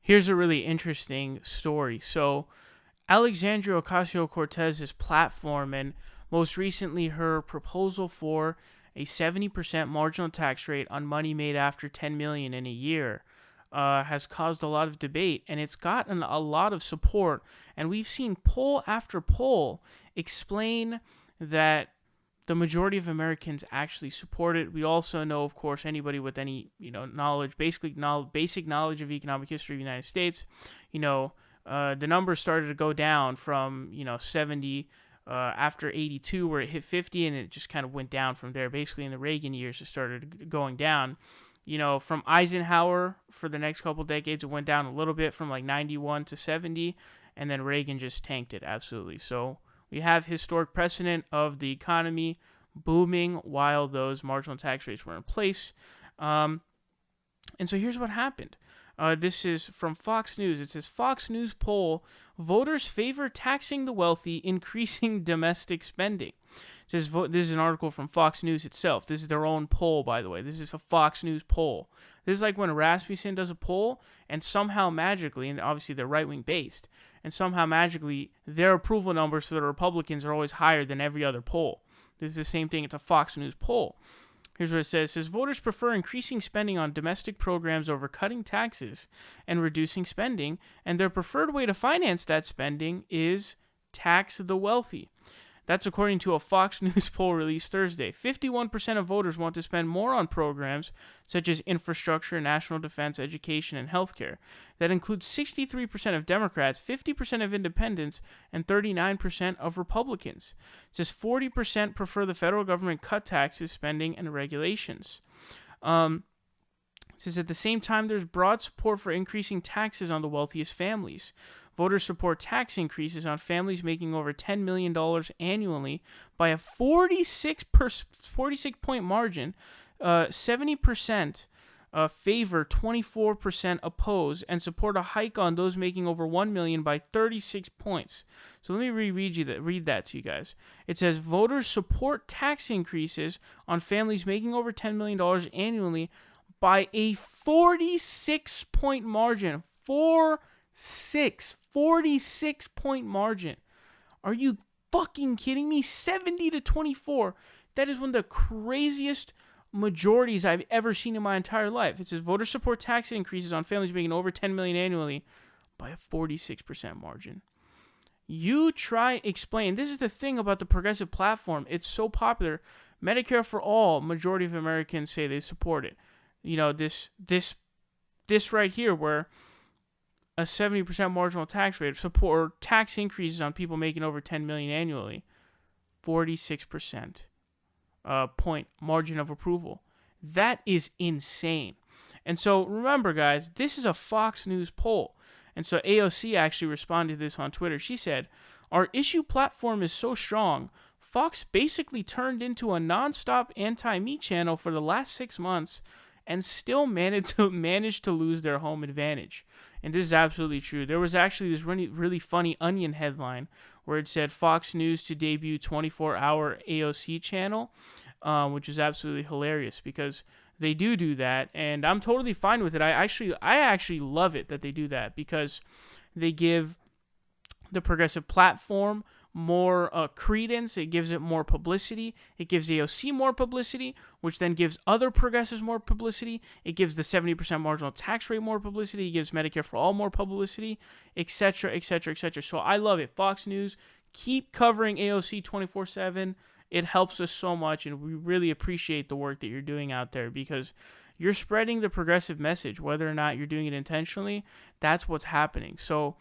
here's a really interesting story. So Alexandria Ocasio-Cortez's platform, and most recently her proposal for a 70% marginal tax rate on money made after 10 million in a year, has caused a lot of debate, and it's gotten a lot of support. And we've seen poll after poll explain that the majority of Americans actually support it. We also know, of course, anybody with any knowledge, basic knowledge of economic history of the United States, the numbers started to go down from 70 after 82, where it hit 50, and it just kind of went down from there. Basically, in the Reagan years, it started going down. From Eisenhower, for the next couple decades, it went down a little bit from like 91 to 70, and then Reagan just tanked it absolutely. So we have historic precedent of the economy booming while those marginal tax rates were in place. And so here's what happened. This is from Fox News. It says, Fox News poll, voters favor taxing the wealthy, increasing domestic spending. It says, this is an article from Fox News itself. This is their own poll, by the way. This is a Fox News poll. This is like when Rasmussen does a poll, and somehow magically, and obviously they're right-wing based, and somehow magically their approval numbers for the Republicans are always higher than every other poll. This is the same thing. It's a Fox News poll. Here's what it says. It says, voters prefer increasing spending on domestic programs over cutting taxes and reducing spending, and their preferred way to finance that spending is tax the wealthy. That's according to a Fox News poll released Thursday. 51% of voters want to spend more on programs such as infrastructure, national defense, education, and healthcare. That includes 63% of Democrats, 50% of independents, and 39% of Republicans. It says 40% prefer the federal government cut taxes, spending, and regulations. It says at the same time, there's broad support for increasing taxes on the wealthiest families. Voters support tax increases on families making over $10 million annually by a 46-point margin. 70% favor, 24% oppose, and support a hike on those making over $1 million by 36 points. So let me read that to you guys. It says voters support tax increases on families making over $10 million annually by a 46-point margin. 46-point margin. Are you fucking kidding me? 70 to 24. That is one of the craziest majorities I've ever seen in my entire life. It says voters support tax increases on families making over $10 million annually by a 46% margin. You try explain. This is the thing about the progressive platform. It's so popular. Medicare for all, majority of Americans say they support it. This right here, where a 70% marginal tax rate support tax increases on people making over $10 million annually, 46% point margin of approval. That is insane. And so remember, guys, this is a Fox News poll. And so AOC actually responded to this on Twitter. She said, our issue platform is so strong, Fox basically turned into a nonstop anti-me channel for the last 6 months and still managed to lose their home advantage. And this is absolutely true. There was actually this really funny Onion headline where it said Fox News to debut 24-hour AOC channel, which is absolutely hilarious because they do that, and I'm totally fine with it. I actually love it that they do that because they give the progressive platform more credence. It gives it more publicity. It gives AOC more publicity, which then gives other progressives more publicity. It gives the 70% marginal tax rate more publicity. It gives Medicare for all more publicity, etc., etc., etc. So I love it. Fox News, keep covering AOC 24/7. It helps us so much, and we really appreciate the work that you're doing out there because you're spreading the progressive message. Whether or not you're doing it intentionally, that's what's happening. So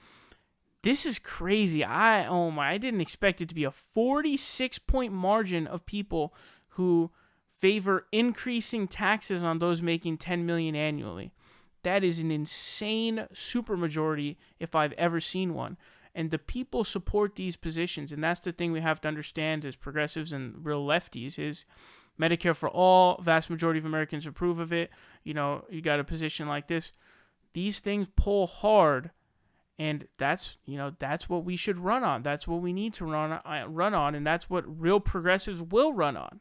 this is crazy. I didn't expect it to be a 46-point margin of people who favor increasing taxes on those making $10 million annually. That is an insane supermajority if I've ever seen one. And the people support these positions, and that's the thing we have to understand as progressives and real lefties is Medicare for all, vast majority of Americans approve of it. You got a position like this. These things pull hard. And that's what we should run on. That's what we need to run on, and that's what real progressives will run on.